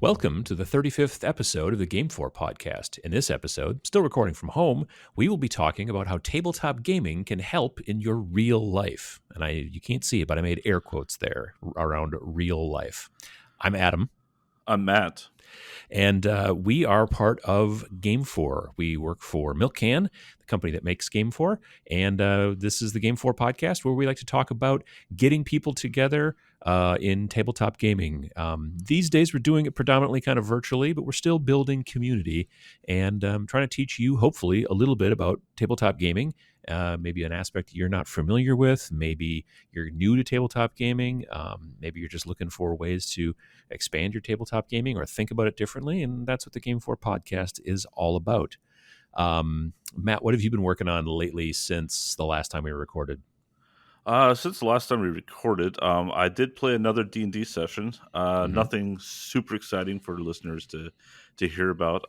Welcome to the 35th episode of the GameFor Podcast. In this episode, still recording from home, we will be talking about how tabletop gaming can help in your real life. And you can't see it, but I made air quotes there around real life. I'm Adam. I'm Matt. And we are part of GameFor. We work for Milk Can, the company that makes GameFor. And this is the GameFor Podcast, where we like to talk about getting people together in tabletop gaming. These days, we're doing it predominantly kind of virtually, but we're still building community and trying to teach you, hopefully, a little bit about tabletop gaming. Maybe an aspect you're not familiar with. Maybe you're new to tabletop gaming. Maybe you're just looking for ways to expand your tabletop gaming or think about it differently. And that's what the GameFor Podcast is all about. Matt, what have you been working on lately since the last time we recorded? Since the last time we recorded, I did play another D&D session. Nothing super exciting for listeners to hear about.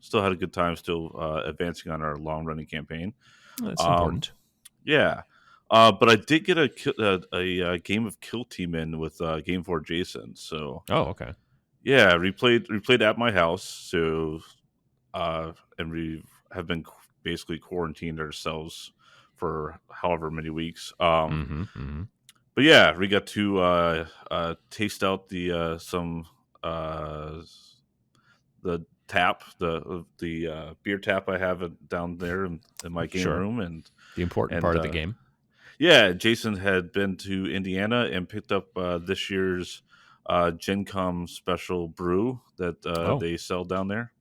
Still had a good time, still advancing on our long-running campaign. That's important. Yeah. But I did get a game of Kill Team in with GameFor Jason. So okay. Yeah, we played at my house. So and we have been basically quarantined ourselves for however many weeks. But yeah, we got to taste out the tap, the beer tap I have down there in my game room, and the important part of the game. Yeah, Jason had been to Indiana and picked up this year's Gen Con special brew that they sell down there.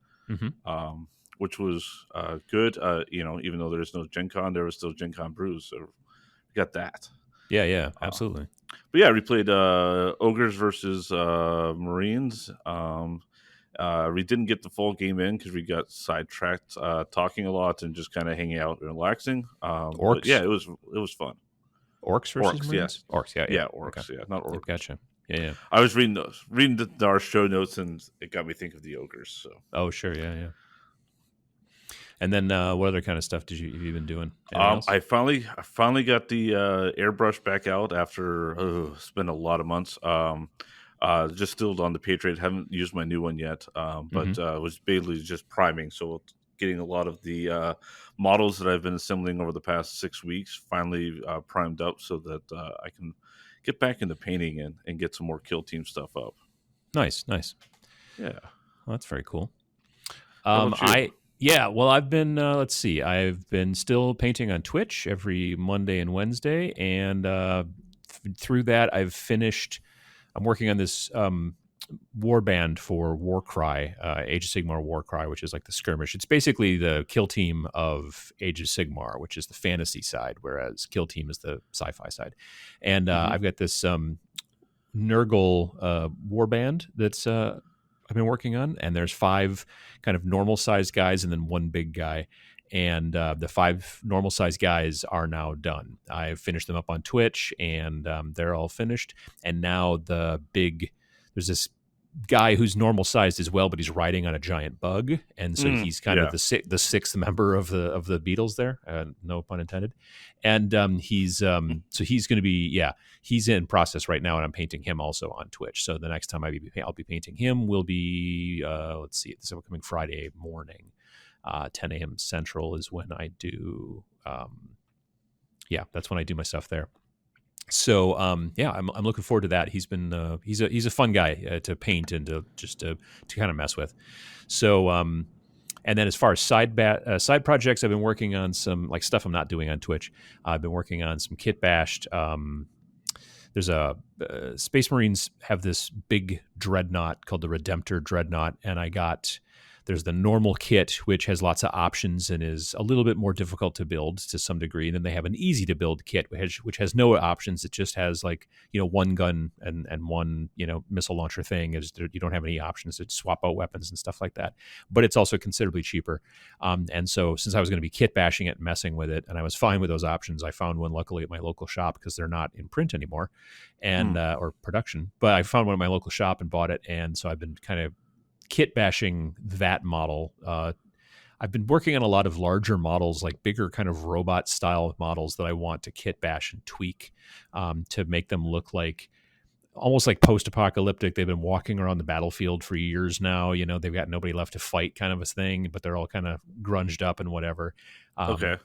Which was good. Even though there's no Gen Con, there was still Gen Con brews, so we got that. Yeah, absolutely. But yeah, we played Ogres versus Marines. We didn't get the full game in because we got sidetracked talking a lot and just kind of hanging out and relaxing. Orcs? Yeah, it was fun. Orcs versus Marines? Yes. Orcs, yeah. Orcs, okay. yeah, not orcs. Gotcha. Yeah. I was reading our show notes, and it got me thinking of the Ogres. So. Oh, sure, yeah. And then, what other kind of stuff have you been doing? I finally got the airbrush back out after it's been a lot of months. Just still on the Patriot. Haven't used my new one yet, but was basically just priming. So getting a lot of the models that I've been assembling over the past 6 weeks finally primed up, so that I can get back into painting and get some more Kill Team stuff up. Nice. Yeah, well, that's very cool. Yeah, well, I've been, let's see, I've been still painting on Twitch every Monday and Wednesday, and through that I'm working on this warband for Warcry, Age of Sigmar Warcry, which is like the skirmish. It's basically the Kill Team of Age of Sigmar, which is the fantasy side, whereas Kill Team is the sci-fi side. And I've got this Nurgle warband that's I've been working on, and there's 5 kind of normal sized guys and then 1 big guy. And the 5 normal sized guys are now done. I've finished them up on Twitch, and they're all finished. And now there's this guy who's normal sized as well, but he's riding on a giant bug, and so he's kind of the 6th member of the Beatles there. No pun intended. And he's going to be he's in process right now, and I'm painting him also on Twitch. So the next time I'll be painting him will be let's see, this upcoming Friday morning, 10 a.m. Central is when I do. That's when I do my stuff there. So I'm looking forward to that. He's been he's a fun guy to paint and to kind of mess with. So and then as far as side projects, I've been working on some like stuff I'm not doing on Twitch. I've been working on some kit bashed. There's Space Marines have this big dreadnought called the Redemptor Dreadnought, and there's the normal kit, which has lots of options and is a little bit more difficult to build to some degree. And then they have an easy to build kit, which has no options. It just has 1 gun and 1, missile launcher thing. You don't have any options to swap out weapons and stuff like that. But it's also considerably cheaper. And so since I was going to be kit bashing it and messing with it, and I was fine with those options, I found one luckily at my local shop because they're not in print anymore and or production. But I found one at my local shop and bought it. And so I've been kind of kit bashing that model. I've been working on a lot of larger models, like bigger kind of robot style models that I want to kit bash and tweak to make them look like almost like post-apocalyptic. They've been walking around the battlefield for years now. They've got nobody left to fight, kind of a thing, but they're all kind of grunged up and whatever. Okay.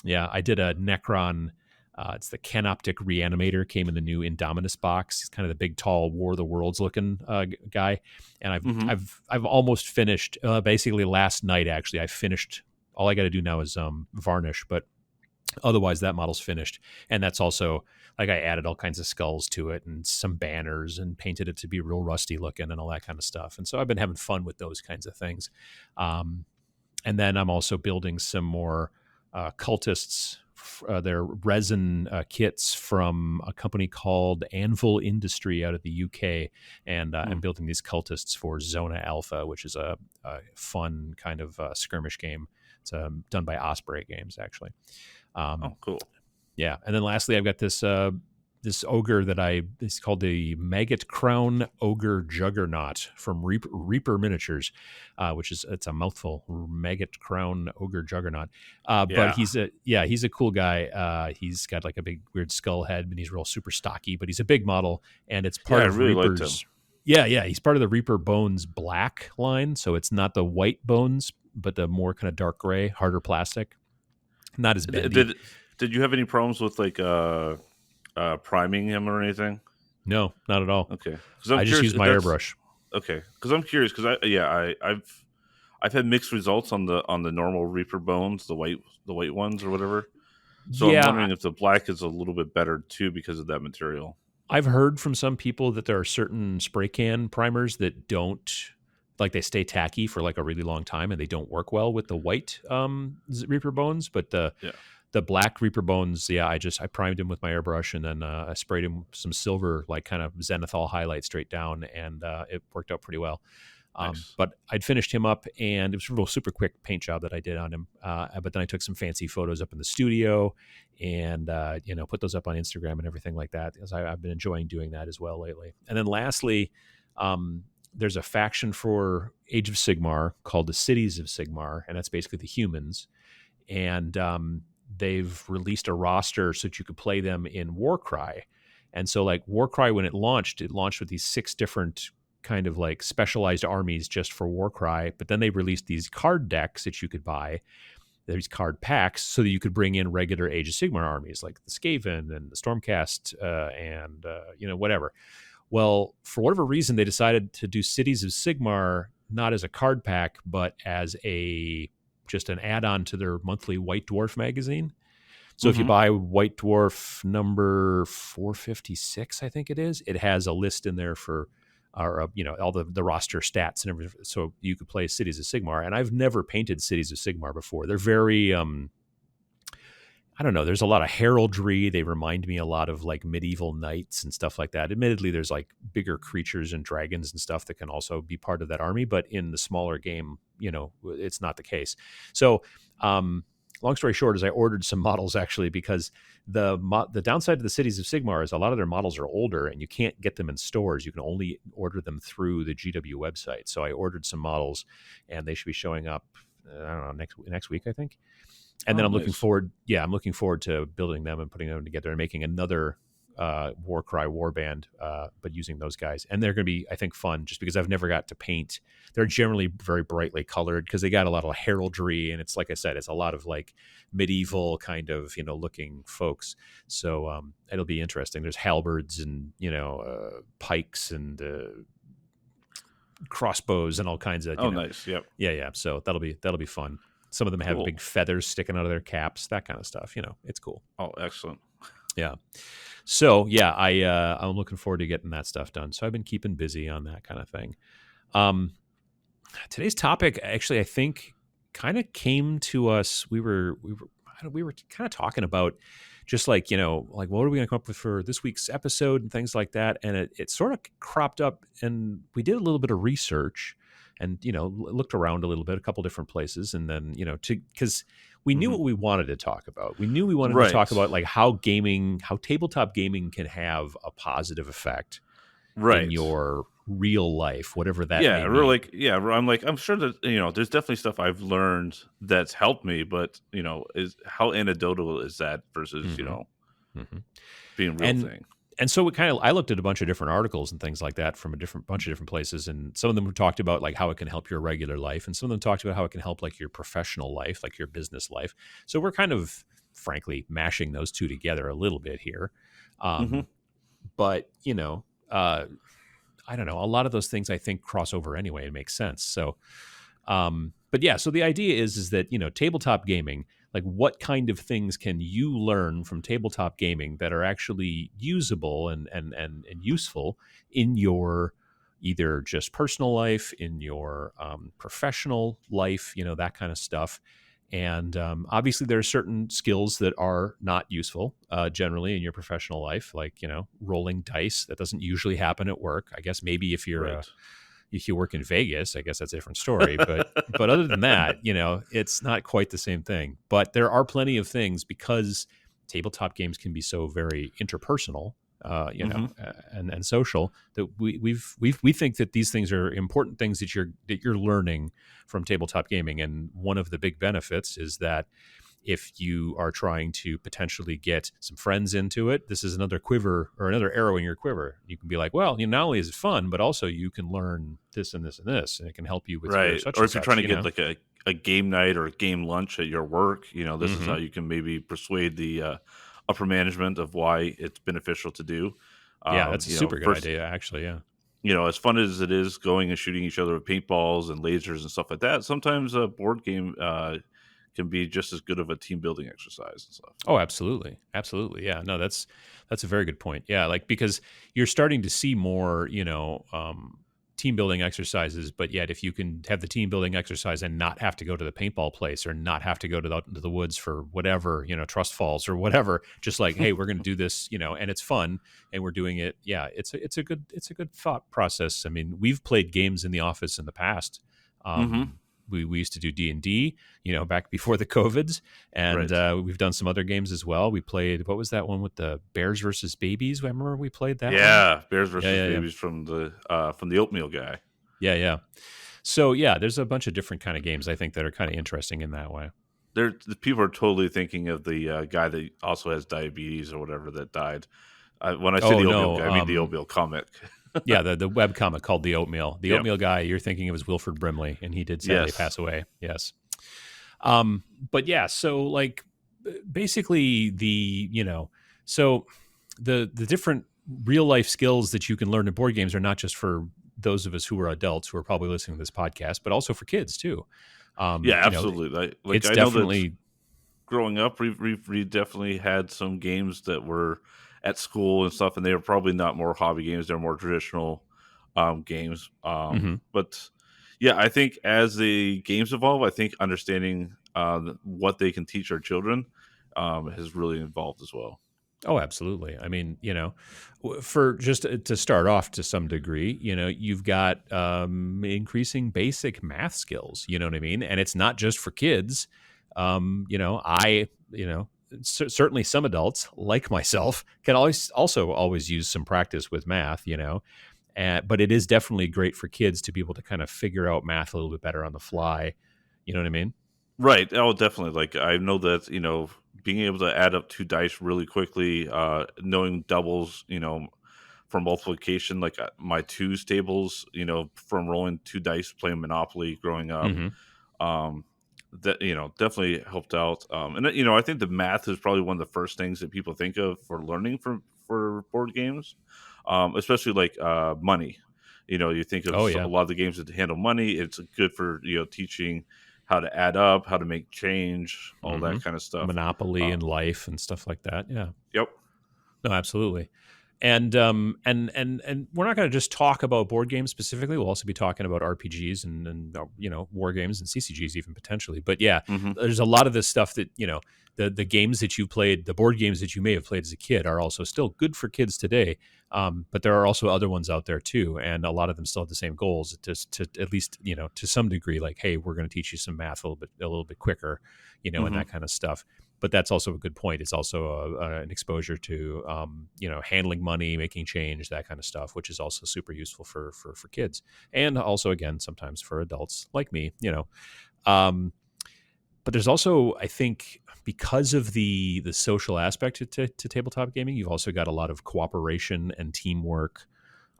Yeah, I did a Necron. It's the Canoptic Reanimator, came in the new Indominus box. He's kind of the big, tall War of the Worlds looking guy, and I've almost finished. Basically, last night actually, I finished. All I got to do now is varnish, but otherwise that model's finished. And that's also like I added all kinds of skulls to it and some banners and painted it to be real rusty looking and all that kind of stuff. And so I've been having fun with those kinds of things. And then I'm also building some more cultists. Their resin kits from a company called Anvil Industry out of the UK, and I'm building these cultists for Zona Alpha, which is a fun kind of skirmish game. It's done by Osprey Games, actually. Cool. Yeah, and then lastly, I've got this this ogre that it's called the Maggot Crown Ogre Juggernaut from Reaper Miniatures, which it's a mouthful. Maggot Crown Ogre Juggernaut. But he's a cool guy. He's got like a big weird skull head, and he's real super stocky. But he's a big model, and it's part of Reaper's. Yeah, he's part of the Reaper Bones Black line, so it's not the white bones, but the more kind of dark gray, harder plastic. Not as bendy. Did you have any problems with like priming him or anything? No, not at all. Okay, I just use my airbrush. Okay, because I'm curious because I've had mixed results on the normal Reaper Bones, the white ones or whatever. So I'm wondering if the black is a little bit better too because of that material. I've heard from some people that there are certain spray can primers that don't, like, they stay tacky for like a really long time and they don't work well with the white Reaper Bones, but the black Reaper Bones, I primed him with my airbrush and then I sprayed him some silver, like kind of zenithal highlight straight down, and it worked out pretty well. Nice. But I'd finished him up, and it was a real super quick paint job that I did on him. But then I took some fancy photos up in the studio and, put those up on Instagram and everything like that, because I've been enjoying doing that as well lately. And then lastly, there's a faction for Age of Sigmar called the Cities of Sigmar, and that's basically the humans. And they've released a roster so that you could play them in Warcry. And so like Warcry, when it launched with these 6 different kind of like specialized armies just for Warcry. But then they released these card decks that you could buy, these card packs, so that you could bring in regular Age of Sigmar armies like the Skaven and the Stormcast and whatever. Well, for whatever reason, they decided to do Cities of Sigmar not as a card pack, but as just an add-on to their monthly White Dwarf magazine. So if you buy White Dwarf number 456, I think it is, it has a list in there for all the roster stats and everything, so you could play Cities of Sigmar. And I've never painted Cities of Sigmar before. They're very I don't know, there's a lot of heraldry. They remind me a lot of like medieval knights and stuff like that. Admittedly, there's like bigger creatures and dragons and stuff that can also be part of that army, but in the smaller game, it's not the case. So long story short is I ordered some models actually, because the downside to the Cities of Sigmar is a lot of their models are older and you can't get them in stores. You can only order them through the GW website. So I ordered some models and they should be showing up, I don't know, next week, I think. And then I'm looking forward to building them and putting them together and making another Warcry warband, but using those guys. And they're going to be, I think, fun just because I've never got to paint. They're generally very brightly colored because they got a lot of heraldry. And it's, like I said, it's a lot of like medieval kind of, looking folks. So it'll be interesting. There's halberds and, pikes and crossbows and all kinds of. Nice. Yep. Yeah. So that'll be fun. Some of them have big feathers sticking out of their caps, that kind of stuff. It's cool. Oh, excellent. Yeah. So yeah, I'm looking forward to getting that stuff done. So I've been keeping busy on that kind of thing. Today's topic, actually, I think kind of came to us. We were kind of talking about just like, like what are we going to come up with for this week's episode and things like that. And it sort of cropped up, and we did a little bit of research and, looked around a little bit, a couple different places. And then, because we knew what we wanted to talk about. We knew we wanted to talk about like how tabletop gaming can have a positive effect in your real life, whatever that may mean. I'm sure that, there's definitely stuff I've learned that's helped me, but, is how anecdotal is that versus, being a real thing. so I looked at a bunch of different articles and things like that from a bunch of different places, and some of them talked about like how it can help your regular life, and some of them talked about how it can help like your professional life, like your business life. So we're kind of, frankly, mashing those two together a little bit here. Hmm. But I don't know. A lot of those things I think cross over anyway. It makes sense. So, but yeah. So the idea is that tabletop gaming. Like, what kind of things can you learn from tabletop gaming that are actually usable and useful in your either just personal life, in your professional life, that kind of stuff. And obviously, there are certain skills that are not useful generally in your professional life, like rolling dice. That doesn't usually happen at work. I guess maybe Right. if you work in Vegas, I guess that's a different story. But other than that, it's not quite the same thing. But there are plenty of things because tabletop games can be so very interpersonal, Hmm. and social that we think that these things are important things that you're learning from tabletop gaming. And one of the big benefits is that if you are trying to potentially get some friends into it, this is another quiver or another arrow in your quiver. You can be like, well, not only is it fun, but also you can learn this and this and this, and it can help you with your Right. such Or and if you're trying such. to get like a game night or a game lunch at your work, this is how Hmm. you can maybe persuade the upper management of why it's beneficial to do. Yeah, that's a super good First, idea, actually. Yeah. as fun as it is going and shooting each other with paintballs and lasers and stuff like that, sometimes a board game can be just as good of a team building exercise and stuff. Oh, absolutely. Absolutely. Yeah. No, that's a very good point. Yeah, like because you're starting to see more, team building exercises, but yet if you can have the team building exercise and not have to go to the paintball place or not have to go to the woods for whatever, trust falls or whatever, just like, hey, we're going to do this, and it's fun and we're doing it. Yeah, it's a good thought process. I mean, we've played games in the office in the past. Hmm. We used to do D&D, back before the COVIDs. And Right. we've done some other games as well. We played, what was that one with the bears versus babies? I remember we played that one. Yeah, Bears Yeah, versus yeah, yeah. Babies from the oatmeal guy. Yeah, yeah. So yeah, there's a bunch of different kind of games I think that are kind of interesting in that way. The people are totally thinking of the guy that also has diabetes or whatever that died. When I say Oh the oatmeal no, guy, I mean the oatmeal comic. yeah, the web comic called The Oatmeal. The Yep. Oatmeal guy, you're thinking it was Wilford Brimley, and he did sadly Yes. pass away. Yes. But yeah, so like basically so the different real life skills that you can learn in board games are not just for those of us who are adults who are probably listening to this podcast, but also for kids too. Yeah, absolutely. Like It's I know that definitely. growing up, we definitely had some games that were at school and stuff, and they were probably not more hobby games; they're more traditional games. Mhm. But yeah, I think as the games evolve, I think understanding what they can teach our children has really evolved as well. Oh, absolutely. I mean, for just to start off to some degree, you've got increasing basic math skills. You know what I mean? And it's not just for kids. Certainly some adults like myself can always use some practice with math. But it is definitely great for kids to be able to kind of figure out math a little bit better on the fly. You know what I mean? Right. Oh, definitely. Like I know that, being able to add up two dice really quickly, knowing doubles, for multiplication, like my twos tables, from rolling two dice playing Monopoly growing up, Hmm. um, that, definitely helped out. I think the math is probably one of the first things that people think of for learning for board games, especially like money. You think of Oh a yeah. lot of the games that handle money. It's good for teaching how to add up, how to make change, all Hmm. that kind of stuff. Monopoly Uh, and life and stuff like that. Yeah. yep. No, absolutely. And we're not going to just talk about board games specifically. We'll also be talking about RPGs and war games and CCGs even potentially. But yeah, Hmm. there's a lot of this stuff that the games that you played, the board games that you may have played as a kid, are also still good for kids today. But there are also other ones out there too, and a lot of them still have the same goals to at least to some degree. Like, hey, we're going to teach you some math a little bit quicker, and Hmm. that kind of stuff. But that's also a good point. It's also an exposure to handling money, making change, that kind of stuff, which is also super useful for kids, and also again sometimes for adults like me. Um, but there's also, I think, because of the social aspect to tabletop gaming, you've also got a lot of cooperation and teamwork,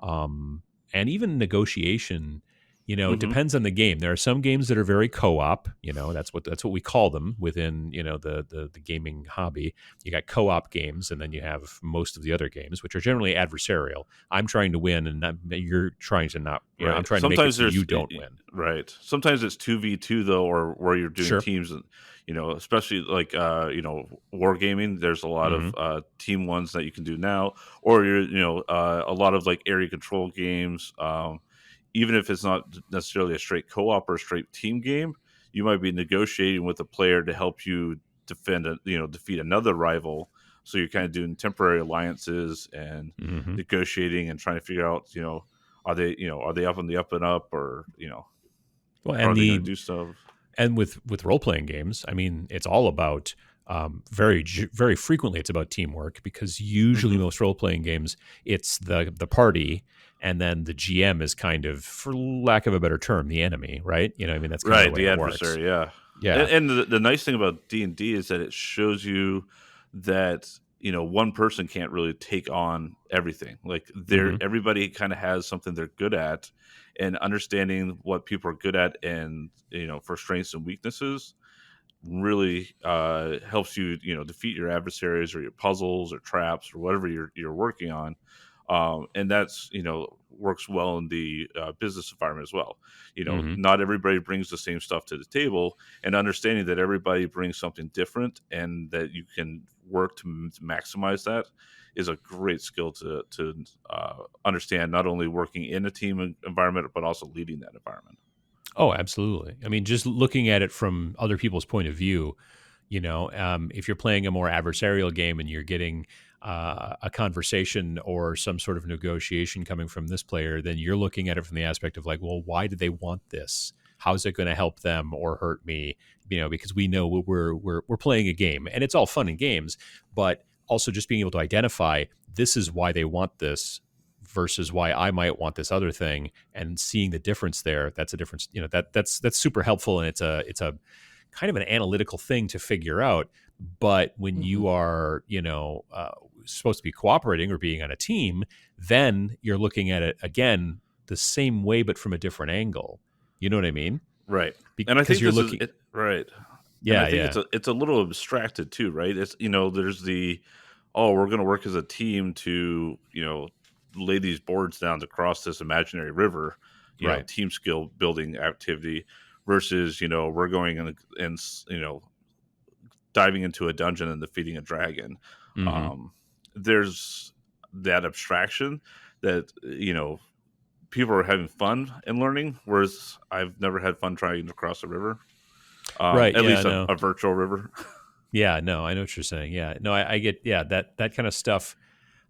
and even negotiation. It Hmm. depends on the game. There are some games that are very co-op. That's what we call them within the gaming hobby. You got co-op games, and then you have most of the other games, which are generally adversarial. I'm trying to win, and you're trying to not. I'm Right. trying to make it so you don't win. Right. Sometimes it's 2v2 though, or where you're doing Sure. teams, and especially like wargaming. There's a lot Hmm. of team ones that you can do now, or a lot of like area control games. Even if it's not necessarily a straight co-op or a straight team game, you might be negotiating with a player to help you defeat another rival. So you're kind of doing temporary alliances and Hmm. negotiating and trying to figure out, are they up on the up and up, or Well, how are and they going the to do stuff? and with role playing games, I mean, it's all about very frequently it's about teamwork, because usually Hmm. most role playing games, it's the party, and then the GM is kind of, for lack of a better term, the enemy, right? I mean, that's kind of the Right, way the it works. adversary, yeah. Yeah. And the nice thing about D&D is that it shows you that, one person can't really take on everything. Like Hmm. everybody kind of has something they're good at, and understanding what people are good at, and, for strengths and weaknesses really helps you, defeat your adversaries or your puzzles or traps or whatever you're working on. And that's, works well in the business environment as well. Hmm. Not everybody brings the same stuff to the table, and understanding that everybody brings something different and that you can work to maximize that is a great skill to understand, not only working in a team environment, but also leading that environment. Oh, absolutely. I mean, just looking at it from other people's point of view, if you're playing a more adversarial game and you're getting a conversation or some sort of negotiation coming from this player, then you're looking at it from the aspect of like, well, why do they want this? How's it going to help them or hurt me? Because we know we're playing a game, and it's all fun and games, but also just being able to identify this is why they want this versus why I might want this other thing, and seeing the difference there. That's a difference. That's super helpful, and it's a kind of an analytical thing to figure out. But when Hmm. you are, supposed to be cooperating or being on a team, then you're looking at it again the same way, but from a different angle. You know what I mean? Right. And I Because think you're this is looking, it, right. And I yeah, think yeah, it's a little abstracted too, right? It's, there's we're going to work as a team to, lay these boards down to cross this imaginary river, right. team skill building activity, versus, we're going and diving into a dungeon and defeating a dragon. Hmm. Um, there's that abstraction that, people are having fun and learning, whereas I've never had fun trying to cross a river, Right. at Yeah. least a, No. a virtual river. Yeah. No. I know what you're saying. Yeah. No. I get. Yeah. That kind of stuff.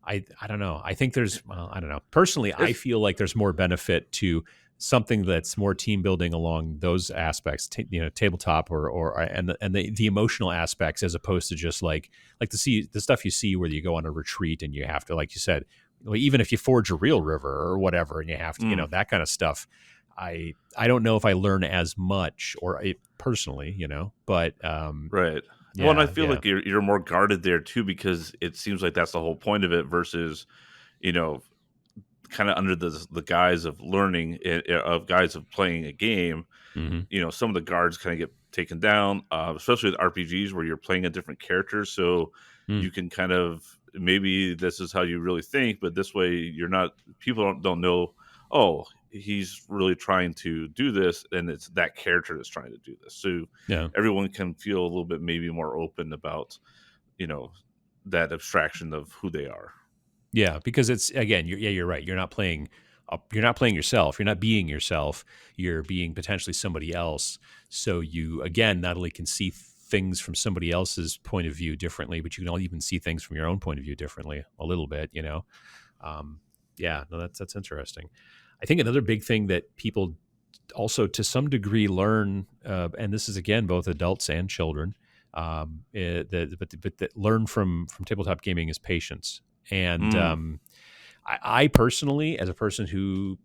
I don't know. I think there's, well, I don't know. Personally, I It's feel like there's more benefit to something that's more team building along those aspects, tabletop or and the emotional aspects, as opposed to just like the stuff you see where you go on a retreat and you have to, like you said, even if you forge a real river or whatever, and you have to, mm, that kind of stuff. I don't know if I learn as much, or personally, but right. Well, and I yeah, feel yeah, like you're more guarded there too, because it seems like that's the whole point of it, versus, you know, kind of under the guise of learning, of guise of playing a game. hmm, Some of the guards kind of get taken down, especially with RPGs where you're playing a different character. So mm, you can kind of, maybe this is how you really think, but this way you're not, people don't know, oh, he's really trying to do this, and it's that character that's trying to do this. So yeah. everyone can feel a little bit maybe more open about, you know, that abstraction of who they are. Yeah, because it's, again, you're right. You're not playing yourself. You're not being yourself. You're being potentially somebody else. So you, again, not only can see things from somebody else's point of view differently, but you can even see things from your own point of view differently a little bit. Um, yeah, no, that's interesting. I think another big thing that people also to some degree learn, and this is again both adults and children, that learn from tabletop gaming, is patience. And Mm, I personally, as a person who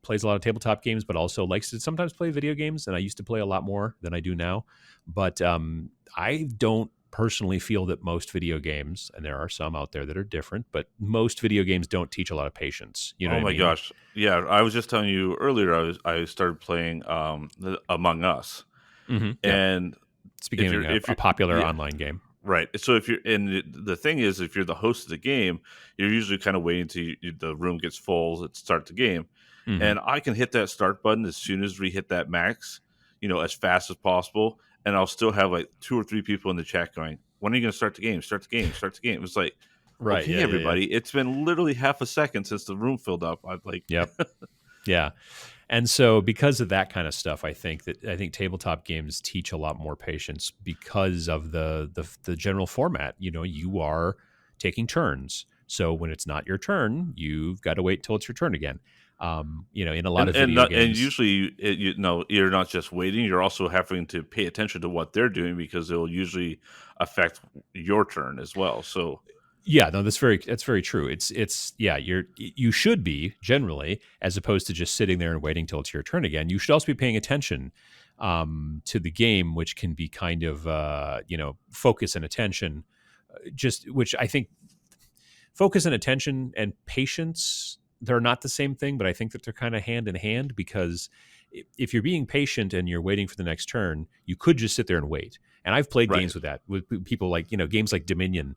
plays a lot of tabletop games, but also likes to sometimes play video games, and I used to play a lot more than I do now. But I don't personally feel that most video games, and there are some out there that are different, but most video games don't teach a lot of patience. You know Oh what I my mean? gosh. Yeah, I was just telling you earlier. I started playing Among Us, Yeah, and it's becoming if a you're popular yeah, online game. right. So if you're and the thing is, if you're the host of the game, you're usually kind of waiting until the room gets full to start the game, Hmm. and I can hit that start button as soon as we hit that max, as fast as possible, and I'll still have like two or three people in the chat going, "When are you going to start the game? Start the game! Start the game!" It's like, Right. okay, Yeah. Yeah. Yeah. everybody, it's been literally half a second since the room filled up. I'm like, Yep. Yeah. And so because of that kind of stuff, I think tabletop games teach a lot more patience because of the general format. You are taking turns. So when it's not your turn, you've got to wait till it's your turn again. In a lot and of and video not, and games. usually, you're not just waiting; you're also having to pay attention to what they're doing because it'll usually affect your turn as well. So, Yeah, no, that's very true. It's yeah, you should be generally, as opposed to just sitting there and waiting till it's your turn again. You should also be paying attention to the game, which can be kind of focus and attention, just which I think focus and attention and patience, they're not the same thing, but I think that they're kind of hand in hand because if you're being patient and you're waiting for the next turn, you could just sit there and wait. And I've played right. games with that, with people like, games like Dominion,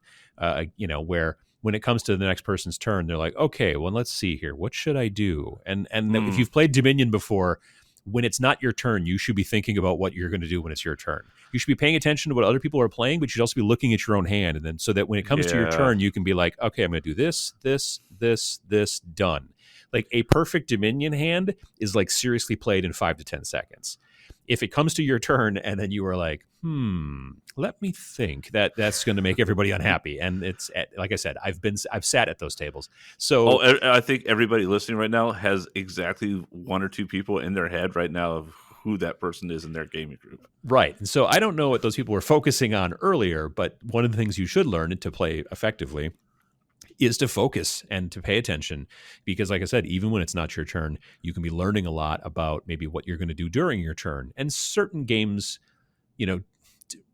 where when it comes to the next person's turn, they're like, okay, well, let's see here. What should I do? And if Mm, you've played Dominion before, when it's not your turn, you should be thinking about what you're going to do when it's your turn. You should be paying attention to what other people are playing, but you should also be looking at your own hand. And then so that when it comes to your yeah. turn, you can be like, okay, I'm going to do this, this, done. Like a perfect Dominion hand is like seriously played in 5 to 10 seconds. If it comes to your turn and then you are like, let me think, that's going to make everybody unhappy. And it's like I said, I've sat at those tables. Oh, So I think everybody listening right now has exactly one or two people in their head right now of who that person is in their gaming group. right. And so I don't know what those people were focusing on earlier, but one of the things you should learn to play effectively is to focus and to pay attention because like I said, even when it's not your turn, you can be learning a lot about maybe what you're going to do during your turn. And certain games, you know,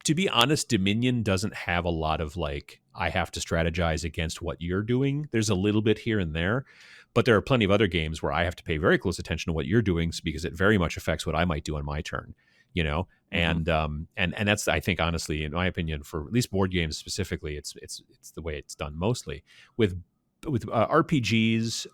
to be honest, Dominion doesn't have a lot of like, I have to strategize against what you're doing. There's a little bit here and there, but there are plenty of other games where I have to pay very close attention to what you're doing because it very much affects what I might do on my turn, you know? Hmm. And that's, I think, honestly, in my opinion, for at least board games specifically, it's the way it's done mostly. With RPGs,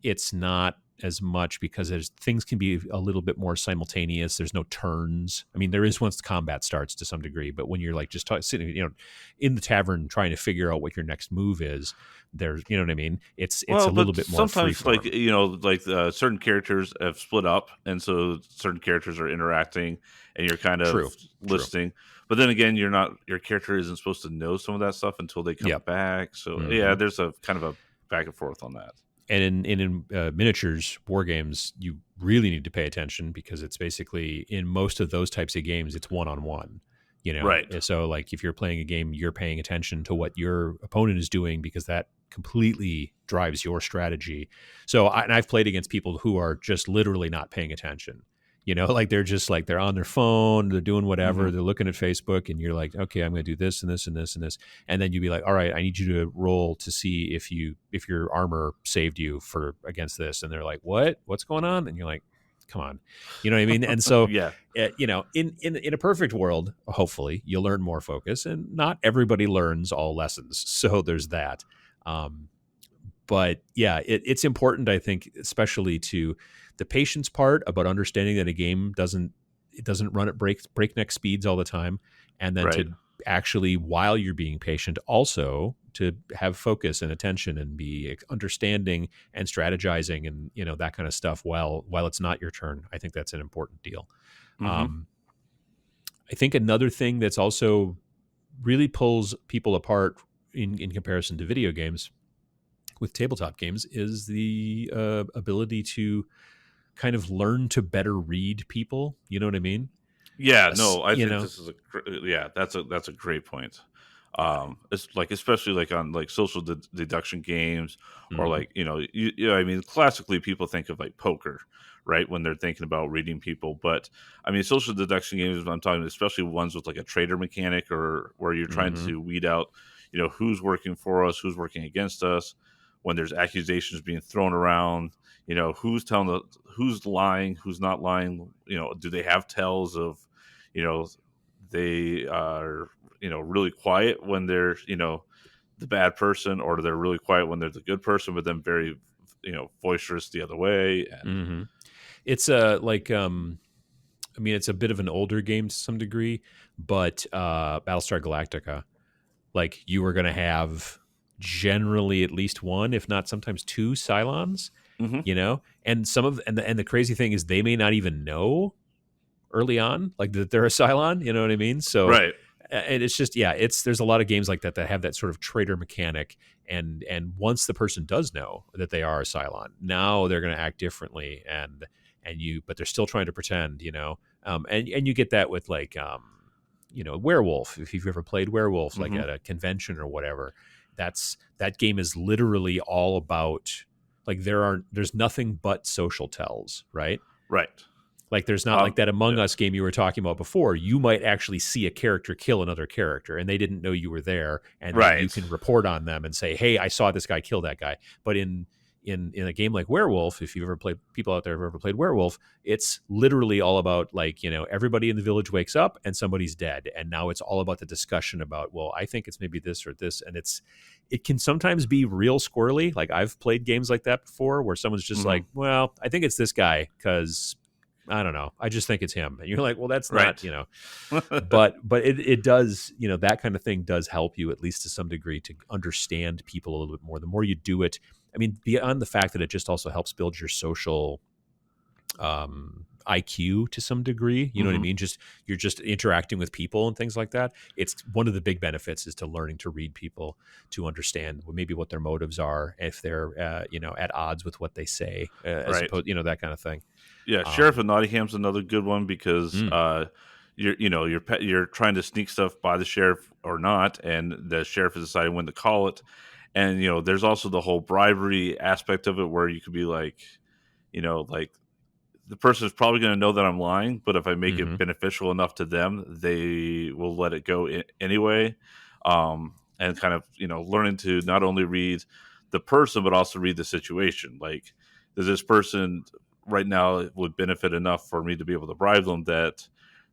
it's not as much because things can be a little bit more simultaneous. There's no turns. I mean, there is once the combat starts to some degree, but when you're like just sitting, in the tavern trying to figure out what your next move is, there's, you know what I mean? It's a Well, little but bit more free sometimes, like form. certain characters have split up, and so certain characters are interacting, and you're kind of True, true. listening. But then again, your character isn't supposed to know some of that stuff until they come Yep. back. So yeah, Hmm. there's a kind of a back and forth on that. And in miniatures war games, you really need to pay attention because it's basically in most of those types of games, it's one on one. Right. So like if you're playing a game, you're paying attention to what your opponent is doing because that completely drives your strategy. So and I've played against people who are just literally not paying attention. Like they're just like they're on their phone, they're doing Hmm. whatever, they're looking at Facebook, and you're like, okay, I'm going to do this and this and this and this, and then you'd be like, all right, I need you to roll to see if your armor saved you for against this, and they're like, what's going on, and you're like, come on, you know what I mean? And so, Yeah. in a perfect world, hopefully you'll learn more focus, and not everybody learns all lessons, so there's that. Um, but yeah, it's important, I think, especially to the patience part about understanding that a game doesn't run at breakneck speeds all the time, and then Right. to actually, while you're being patient, also to have focus and attention and be understanding and strategizing and that kind of stuff while it's not your turn. I think that's an important deal. Hmm. Um, I think another thing that's also really pulls people apart in comparison to video games with tabletop games is the ability to kind of learn to better read people. You know what I mean? Yeah. No, I think You know, this is yeah. That's a great point. It's like, especially like on like social deduction games, or Hmm. like, I mean, classically people think of like poker, right, when they're thinking about reading people. But I mean, social deduction games, I'm talking especially ones with like a trader mechanic, or where you're trying Hmm. to weed out, who's working for us, who's working against us, when there's accusations being thrown around, who's lying, who's not lying, do they have tells of, you know they are, really quiet when they're, the bad person, or they're really quiet when they're the good person, but then very, boisterous the other way. And Hmm. It's like I mean, it's a bit of an older game to some degree, but Battlestar Galactica, like you were going to have generally at least one, if not sometimes two Cylons, hmm and some of and the crazy thing is they may not even know early on like that they're a Cylon. You know what I mean? So right, and it's just it's there's a lot of games like that that have that sort of traitor mechanic, and once the person does know that they are a Cylon, now they're going to act differently, and you but they're still trying to pretend, and you get that with like Werewolf. If you've ever played Werewolf like hmm at a convention or whatever, that game is literally all about like there's nothing but social tells, right? right, Like there's not like that Among yeah, Us game you were talking about before. You might actually see a character kill another character and they didn't know you were there, and then you right, can report on them and say, "Hey, I saw this guy kill that guy." But in a game like Werewolf, if you've ever played, people out there have ever played Werewolf, it's literally all about like, everybody in the village wakes up and somebody's dead, and now it's all about the discussion about, well, I think it's maybe this or this, and it can sometimes be real squirrely. Like I've played games like that before where someone's just hmm like, "Well, I think it's this guy because I don't know. I just think it's him." And you're like, well, that's not, right, but it does, that kind of thing does help you at least to some degree to understand people a little bit more. The more you do it, I mean, beyond the fact that it just also helps build your social IQ to some degree, you know what I hmm mean? Just you're just interacting with people and things like that. It's one of the big benefits is to learning to read people, to understand maybe what their motives are, if they're at odds with what they say, as right. opposed, that kind of thing. Yeah, Sheriff Um, of Nottingham's another good one, because mm, you're trying to sneak stuff by the sheriff or not, and the sheriff is deciding when to call it. And there's also the whole bribery aspect of it, where you could be like, like, the person is probably going to know that I'm lying, but if I make it mhm. beneficial enough to them, they will let it go anyway. And kind of, learning to not only read the person, but also read the situation. Like, does this person right now would benefit enough for me to be able to bribe them that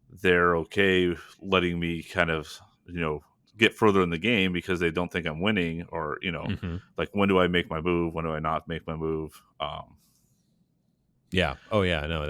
they're okay letting me kind of, get further in the game because they don't think I'm winning, or, Mhm. like, when do I make my move? When do I not make my move? Yeah. Oh, yeah. No,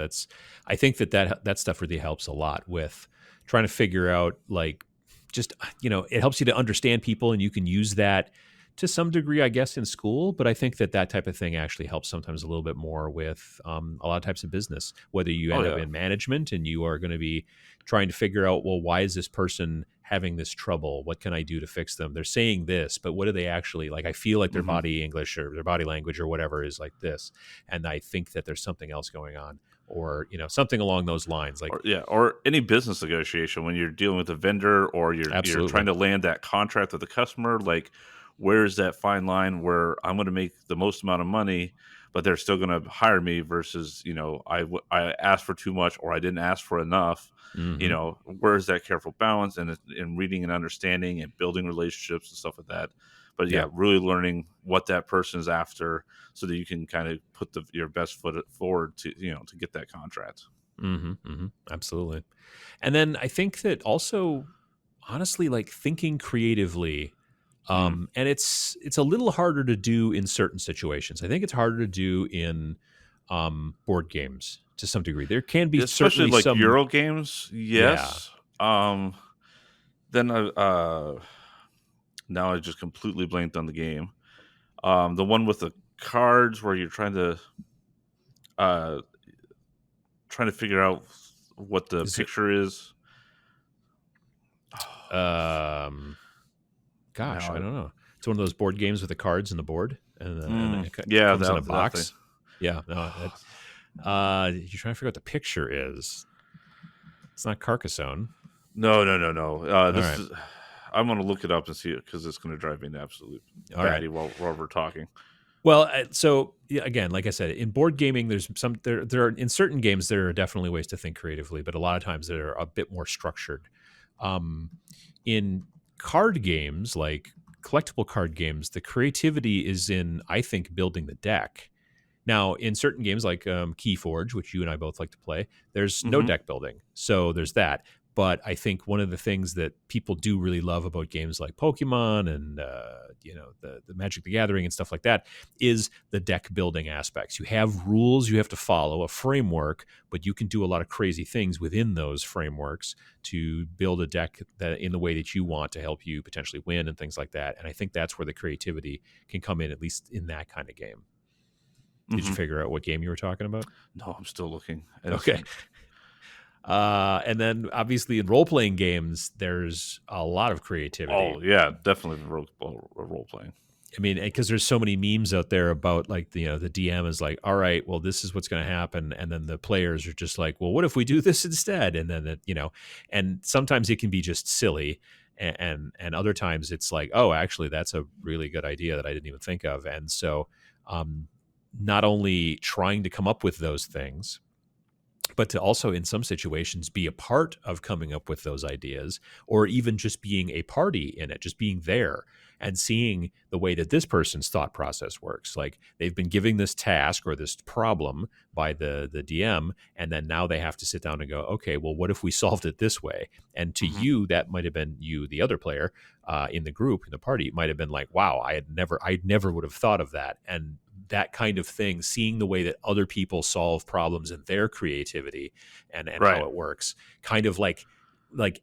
I think that stuff really helps a lot with trying to figure out, like, just, it helps you to understand people, and you can use that to some degree, I guess, in school. But I think that type of thing actually helps sometimes a little bit more with a lot of types of business, whether you Oh end up yeah. in management and you are going to be trying to figure out, well, why is this person having this trouble? What can I do to fix them? They're saying this, but what do they actually like? I feel like their hmm body English or their body language or whatever is like this, and I think that there's something else going on, or something along those lines. Like, Or yeah, or any business negotiation when you're dealing with a vendor, or you're trying absolutely. to land that contract with a customer. Like, where is that fine line where I'm going to make the most amount of money, but they're still going to hire me, versus, I asked for too much, or I didn't ask for enough. Hmm. Where is that careful balance, and in reading and understanding and building relationships and stuff like that. But yeah, Yeah. really learning what that person is after, so that you can kind of put your best foot forward to, to get that contract. Hmm. Hmm. Absolutely. And then I think that also, honestly, like thinking creatively, Mm. and it's a little harder to do in certain situations. I think it's harder to do in board games to some degree. There can be Especially certainly like some, Euro games, yeah. yes. Then now I just completely blanked on the game. The one with the cards where you're uh trying to figure out what the Is it, picture is. um, gosh, I Now, don't know. It's one of those board games with the cards and the board, and it yeah, comes in a that thing. box. Yeah, no, you're trying to figure out the picture is. It's not Carcassonne. No, no, no, no. All This right. is. I'm gonna look it up and see it because it's gonna drive me an absolute All right. batty while we're talking. Well, so yeah, again, like I said, in board gaming, there's some there are in certain games there are definitely ways to think creatively, but a lot of times they're a bit more structured. Um, in card games, like collectible card games, the creativity is in, I think, building the deck. Now, in certain games like Keyforge, which you and I both like to play, there's no Hmm. deck building, so there's that. But I think one of the things that people do really love about games like Pokemon and the Magic the Gathering and stuff like that is the deck building aspects. You have rules you have to follow, a framework, but you can do a lot of crazy things within those frameworks to build a deck that in the way that you want to help you potentially win and things like that. And I think that's where the creativity can come in, at least in that kind of game. Did you Hmm. figure out what game you were talking about? No, I'm still looking. Okay. And then obviously in role playing games, there's a lot of creativity. Oh yeah, definitely role playing. I mean, because there's so many memes out there about like the DM is like, all right, well, this is what's going to happen, and then the players are just like, well, what if we do this instead? And then and sometimes it can be just silly, and other times it's like, oh, actually, that's a really good idea that I didn't even think of, and so not only trying to come up with those things, but to also in some situations be a part of coming up with those ideas, or even just being a party in it, just being there and seeing the way that this person's thought process works. Like they've been giving this task or this problem by the DM, and then now they have to sit down and go, okay, well, what if we solved it this way? And to Hmm. you, that might have been you, the other player in the group, in the party, might have been like, wow, I never would have thought of that. And that kind of thing, seeing the way that other people solve problems and their creativity and how Right. it works, kind of like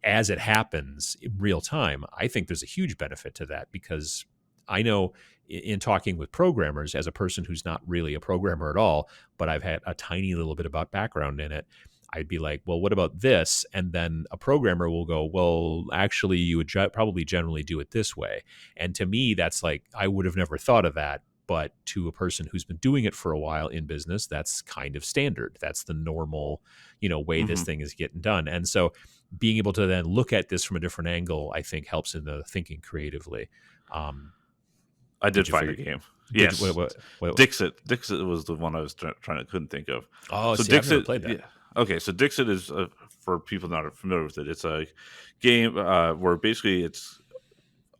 as it happens in real time, I think there's a huge benefit to that, because I know in talking with programmers, as a person who's not really a programmer at all, but I've had a tiny little bit about background in it, I'd be like, well, what about this? And then a programmer will go, well, actually, you would probably generally do it this way. And to me, that's like, I would have never thought of that. But to a person who's been doing it for a while in business, that's kind of standard. That's the normal, way this Hmm. thing is getting done. And so being able to then look at this from a different angle, I think helps in the thinking creatively. Um, I did did you find a figure, game. did you, Yes, what Dixit was the one I was trying to couldn't think of. oh, So see, I've never Dixit, played that. yeah. Okay, so Dixit is for people not familiar with it. It's a game where basically it's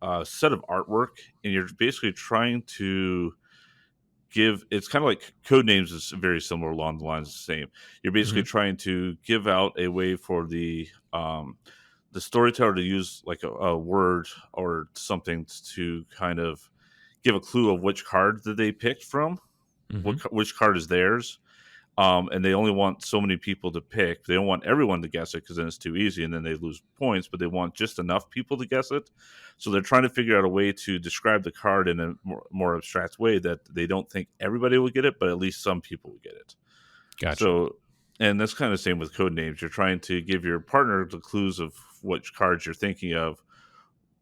a set of artwork, and you're basically trying to give. It's kind of like code names is very similar along the lines of the same. You're basically Hmm. trying to give out a way for the storyteller to use like a word or something to kind of give a clue of which card that they picked from, Hmm. which card is theirs. And they only want so many people to pick. They don't want everyone to guess it because then it's too easy and then they lose points, but they want just enough people to guess it. So they're trying to figure out a way to describe the card in a more abstract way that they don't think everybody will get it, but at least some people will get it. Gotcha. So, and that's kind of the same with code names. You're trying to give your partner the clues of which cards you're thinking of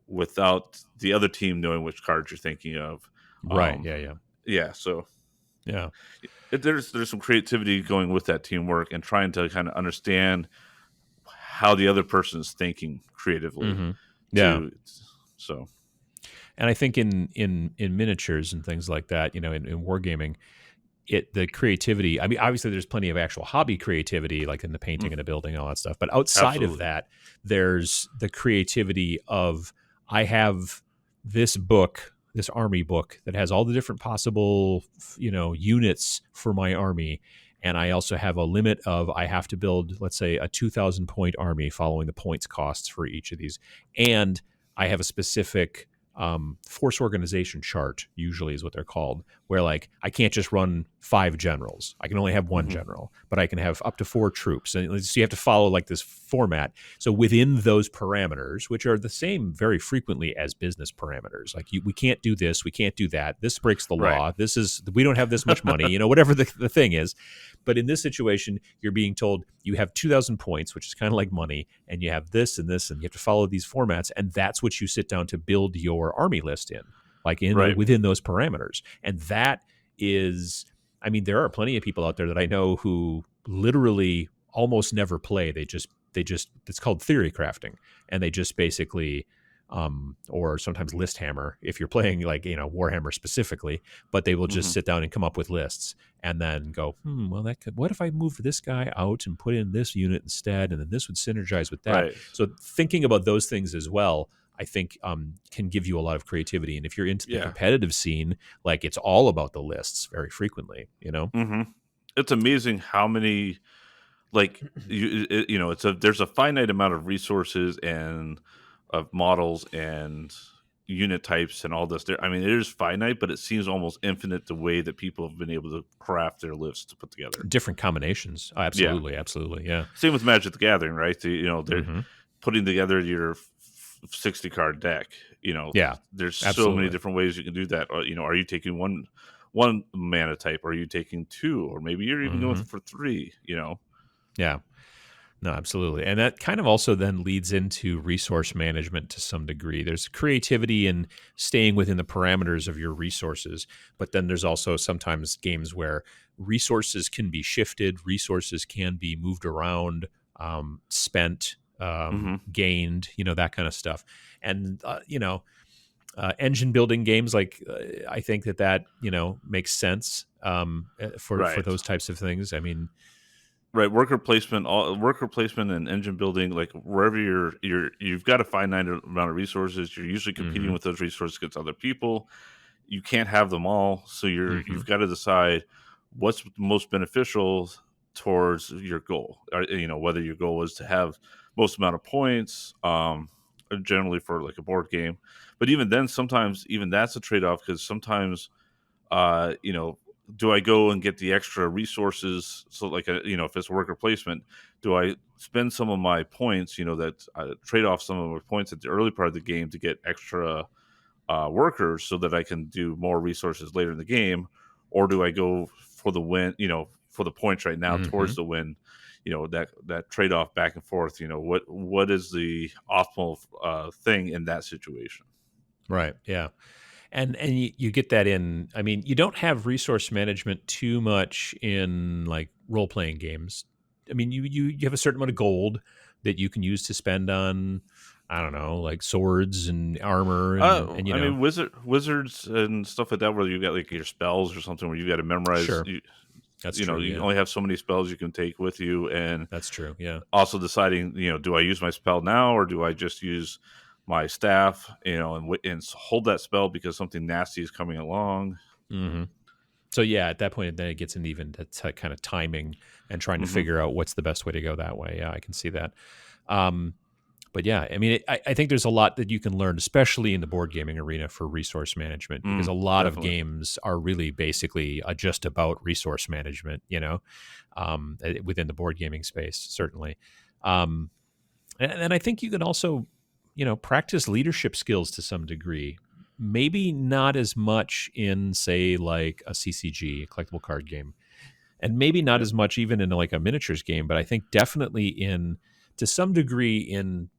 without the other team knowing which cards you're thinking of. Right. Um, Yeah. Yeah. yeah, so Yeah. there's some creativity going with that teamwork and trying to kind of understand how the other person is thinking creatively. Hmm. Yeah. To so And I think in miniatures and things like that, in wargaming, the creativity, I mean, obviously there's plenty of actual hobby creativity, like in the painting and the building and all that stuff, but outside of absolutely. that, there's the creativity of, I have this army book that has all the different possible units for my army, and I also have a limit of, I have to build, let's say, a 2,000 point army following the points costs for each of these, and I have a specific force organization chart, usually is what they're called, where like I can't just run 5 generals. I can only have one Hmm. general, but I can have up to 4 troops. And so you have to follow like this format. So within those parameters, which are the same very frequently as business parameters, like we can't do this, we can't do that. This breaks the Right. law. We don't have this much money, whatever the thing is. But in this situation, you're being told you have 2,000 points, which is kind of like money, and you have this and this, and you have to follow these formats. And that's what you sit down to build your army list in, like Right. within those parameters. And that is, I mean, there are plenty of people out there that I know who literally almost never play. They just it's called theory crafting, and they just basically or sometimes list hammer if you're playing like, Warhammer specifically, but they will just Hmm. sit down and come up with lists and then go, well, what if I moved this guy out and put in this unit instead, and then this would synergize with that. Right. So thinking about those things as well, I think can give you a lot of creativity. And if you're into the Yeah. competitive scene, like it's all about the lists very frequently, Hmm. It's amazing how many, like, there's a finite amount of resources and of models and unit types and all this. I mean, it is finite, but it seems almost infinite the way that people have been able to craft their lists to put together. Different combinations. Oh, Yeah. absolutely. Absolutely. Yeah. Same with Magic the Gathering, right? They're Hmm. putting together your 60 card deck. Yeah. There's so many Absolutely. different ways you can do that. Or, are you taking one mana type? Are you taking two? Or maybe you're even going Hmm. for three, Yeah. No, absolutely. And that kind of also then leads into resource management to some degree. There's creativity in staying within the parameters of your resources, but then there's also sometimes games where resources can be shifted, resources can be moved around, spent, Hmm. gained, that kind of stuff. And, engine building games, like I think that makes sense for Right. those types of things. I mean, Right, worker placement, and engine building. Like wherever you've got a finite amount of resources. You're usually competing hmm with those resources against other people. You can't have them all, so hmm you've got to decide what's most beneficial towards your goal. Or, whether your goal is to have most amount of points, generally for like a board game. But even then, sometimes even that's a trade off, because sometimes uh, you know, do I go and get the extra resources? So, like, if it's worker placement, do I spend some of my points, that I trade off some of my points at the early part of the game to get extra workers so that I can do more resources later in the game? Or do I go for the win, for the points right now hmm towards the win? That trade off back and forth. What is the optimal thing in that situation? Right. Yeah. And you get that in. I mean, you don't have resource management too much in like role playing games. I mean, you have a certain amount of gold that you can use to spend on, I don't know, like swords and armor and I mean, wizards and stuff like that, where you got like your spells or something, where you got to memorize. sure, that's true. You Yeah, only have so many spells you can take with you, and that's true. Yeah. also deciding, do I use my spell now or do I just use my staff, and hold that spell because something nasty is coming along. hmm So yeah, at that point, then it gets into even that kind of timing and trying to Hmm. figure out what's the best way to go that way. Yeah, I can see that. Um, but yeah, I mean, I think there's a lot that you can learn, especially in the board gaming arena, for resource management, because a lot of Definitely. games are really basically just about resource management, within the board gaming space, certainly. Um, and I think you can also, practice leadership skills to some degree. Maybe not as much in, say, like a CCG, a collectible card game, and maybe not Yeah. as much even in like a miniatures game, but I think definitely to some degree in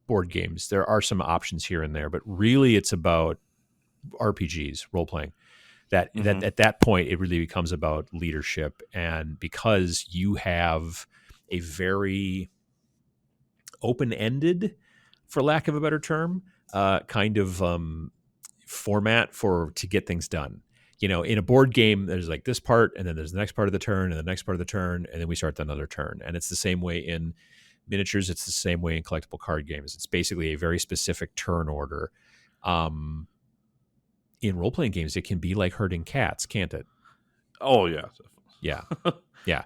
board games, there are some options here and there, but really it's about RPGs, role playing. That Hmm. at that point it really becomes about leadership, and because you have a very open ended, for lack of a better term, kind of format to get things done. In a board game, there's like this part, and then there's the next part of the turn, and the next part of the turn, and then we start another turn. And it's the same way in miniatures. It's the same way in collectible card games. It's basically a very specific turn order. Um, in role playing games, it can be like herding cats, can't it? Oh yeah. Yeah, yeah.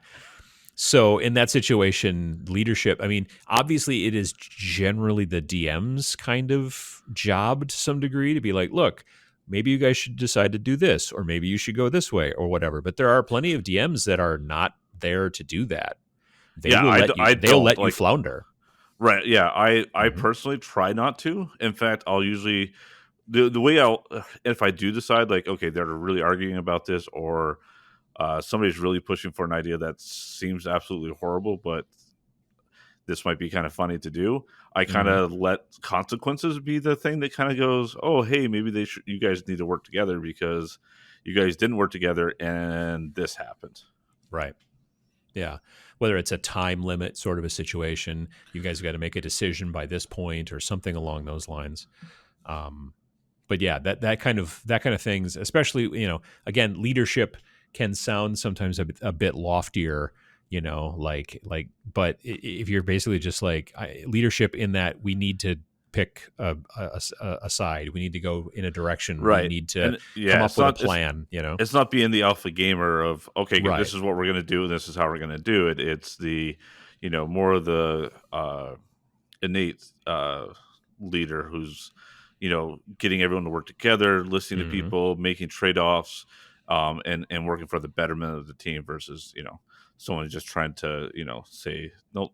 So in that situation, leadership, I mean, obviously it is generally the DM's kind of job to some degree to be like, look, maybe you guys should decide to do this, or maybe you should go this way or whatever. But there are plenty of DMs that are not there to do that. Yeah, I They'll don't let you like. flounder. Right. Yeah. I Hmm personally try not to. In fact, I'll usually the way I'll if I do decide, like, okay, they're really arguing about this, or somebody's really pushing for an idea that seems absolutely horrible, but this might be kind of funny to do. I kind hmm of let consequences be the thing that kind of goes, oh, hey, maybe you guys need to work together because you guys didn't work together and this happened. Right. Yeah. Whether it's a time limit sort of a situation, you guys got to make a decision by this point or something along those lines. Um, but yeah, that kind of things, especially, again, leadership can sound sometimes a bit loftier, but if you're basically just like leadership in that we need to pick a side, we need to go in a direction, we Right. need to And come yeah, up it's with a not it's plan. it's not being the alpha gamer of, okay, Right. this is what we're gonna do, and this is how we're gonna do it. It's the, more of the innate leader who's, getting everyone to work together, listening to Hmm. people, making trade-offs, and working for the betterment of the team versus, someone just trying to, say, no,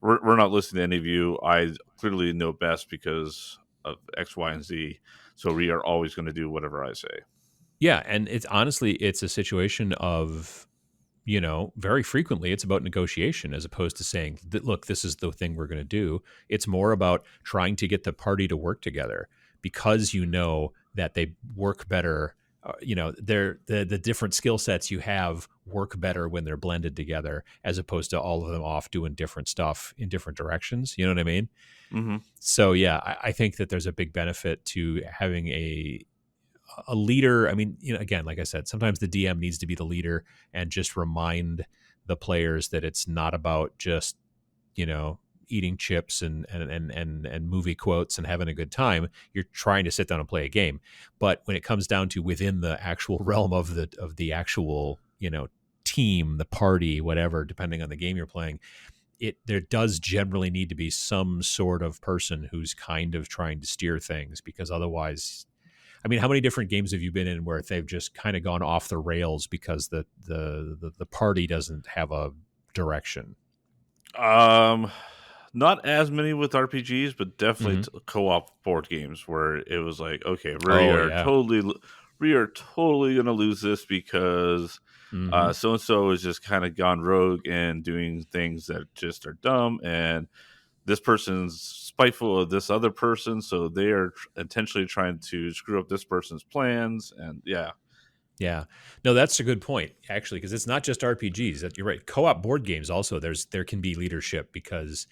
we're not listening to any of you. I clearly know best because of X, Y, and Z. So we are always going to do whatever I say. Yeah, and it's a situation of, very frequently it's about negotiation as opposed to saying, look, this is the thing we're going to do. It's more about trying to get the party to work together because you know that they work better. The different skill sets you have work better when they're blended together as opposed to all of them off doing different stuff in different directions. You know what I mean? Mm-hmm. So yeah, I think that there's a big benefit to having a leader. I mean, again, like I said, sometimes the DM needs to be the leader and just remind the players that it's not about just, you know, eating chips and movie quotes and having a good time. You're trying to sit down and play a game. But when it comes down to within the actual realm of the actual, team, the party, whatever, depending on the game you're playing, there does generally need to be some sort of person who's kind of trying to steer things, because otherwise, I mean, how many different games have you been in where they've just kind of gone off the rails because the party doesn't have a direction? Um, Not as many with RPGs, but definitely Hmm. co-op board games where it was like, okay, Oh yeah. we are totally gonna lose this because Hmm. so and so is just kind of gone rogue and doing things that just are dumb, and this person's spiteful of this other person, so they are intentionally trying to screw up this person's plans, and yeah. Yeah. No, that's a good point, actually, because it's not just RPGs. That you're right. Co-op board games also, there can be leadership because,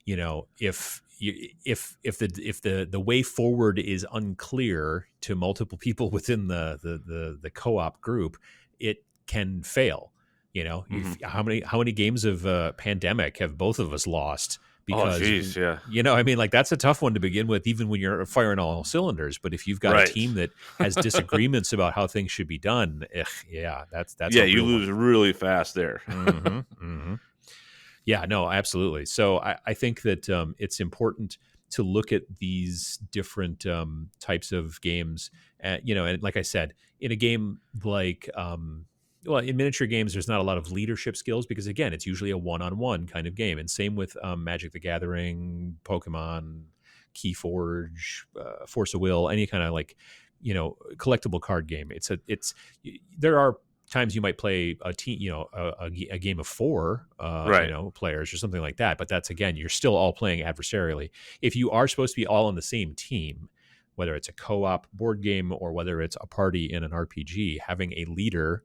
if the way forward is unclear to multiple people within the co-op group, it can fail. Hmm. How many games of Pandemic have both of us lost Oh, because, geez, yeah, I mean, like, that's a tough one to begin with, even when you're firing all cylinders. But if you've got a right. team that has disagreements about how things should be done, yeah, that's Yeah, a you real one. lose really fast there. Hmm. Hmm. Yeah, no, absolutely. So I think that it's important to look at these different types of games. And like I said, in a game like, well, in miniature games, there's not a lot of leadership skills because, again, it's usually a one-on-one kind of game. And same with Magic the Gathering, Pokemon, Keyforge, Force of Will, any kind of, like, collectible card game. There are times you might play a team, a game of four, Right. players or something like that. But that's, again, you're still all playing adversarially. If you are supposed to be all on the same team, whether it's a co-op board game or whether it's a party in an RPG, having a leader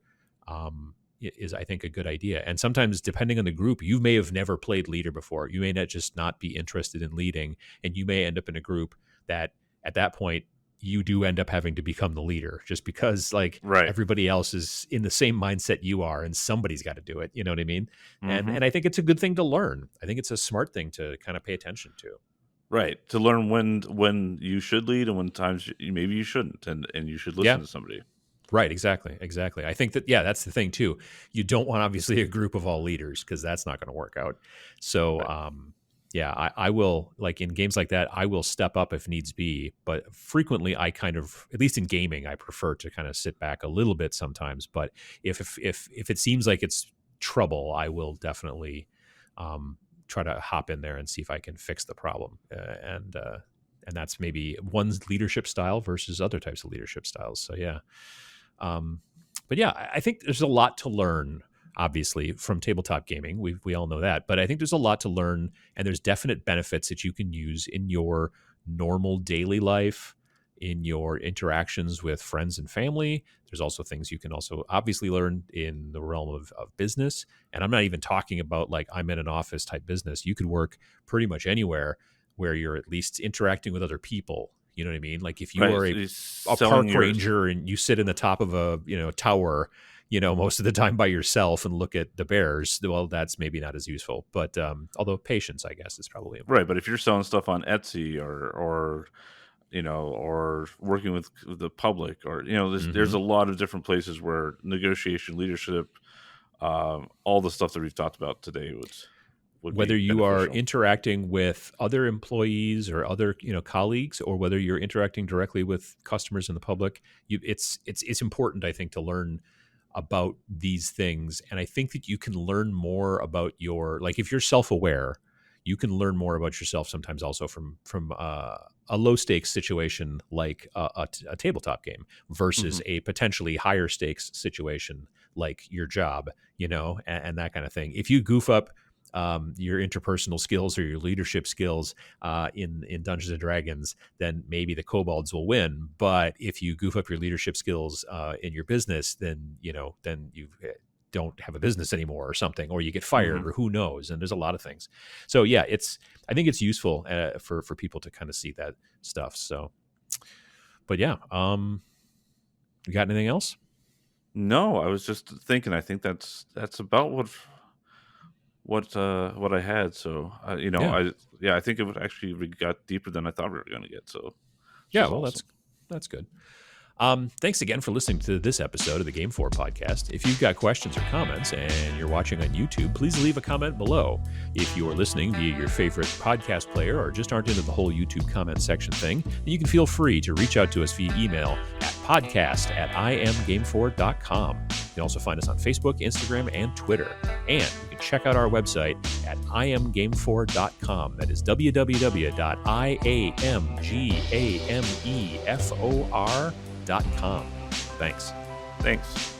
is, I think, a good idea. And sometimes, depending on the group, you may have never played leader before. You may not be interested in leading, and you may end up in a group that, at that point, you do end up having to become the leader just because, like, Right. everybody else is in the same mindset you are, and somebody's got to do it. You know what I mean? And Hmm. and I think it's a good thing to learn. I think it's a smart thing to kind of pay attention to. Right. To learn when you should lead and when times maybe you shouldn't, and you should Yeah. listen to somebody. Right, exactly. I think that, yeah, that's the thing too. You don't want, obviously, a group of all leaders because that's not going to work out. So, Right. yeah, I will, like, in games like that, I will step up if needs be. But frequently, I kind of, at least in gaming, I prefer to kind of sit back a little bit sometimes. But if it seems like it's trouble, I will definitely try to hop in there and see if I can fix the problem. And that's maybe one's leadership style versus other types of leadership styles. So yeah. Um, but yeah, I think there's a lot to learn, obviously, from tabletop gaming. We all know that, but I think there's a lot to learn, and there's definite benefits that you can use in your normal daily life in your interactions with friends and family. There's also things you can also obviously learn in the realm of business. And I'm not even talking about like I'm in an office type business. You could work pretty much anywhere where you're at least interacting with other people. You know what I mean? Like if you Right. are So a park ranger and you sit in the top of a tower, most of the time by yourself and look at the bears, well, that's maybe not as useful. But although patience, I guess, is probably important. right. But if you're selling stuff on Etsy or or working with the public, or there's a lot of different places where negotiation, leadership, all the stuff that we've talked about today would Whether be you are beneficial. interacting with other employees or other colleagues, or whether you're interacting directly with customers in the public, it's important, I think, to learn about these things. And I think that you can learn more about like if you're self-aware, you can learn more about yourself sometimes also from a low stakes situation like a tabletop game versus a potentially higher stakes situation like your job, and that kind of thing. If you goof up your interpersonal skills or your leadership skills in Dungeons and Dragons, then maybe the kobolds will win. But if you goof up your leadership skills in your business, then you don't have a business anymore or something, or you get fired, or who knows. And there's a lot of things. So yeah, I think it's useful for people to kind of see that stuff. So, but yeah, you got anything else? No, I was just thinking. I think that's about what I had. So I think it actually we got deeper than I thought we were going to get. So which is Well, awesome. that's good. Thanks again for listening to this episode of the GameFor Podcast. If you've got questions or comments and you're watching on YouTube, please leave a comment below. If you're listening via your favorite podcast player or just aren't into the whole YouTube comment section thing, then you can feel free to reach out to us via email at podcast@imgamefor.com. You can also find us on Facebook, Instagram, and Twitter. And you can check out our website at imgamefor.com. That is www.iamgamefor.com. Thanks. Thanks.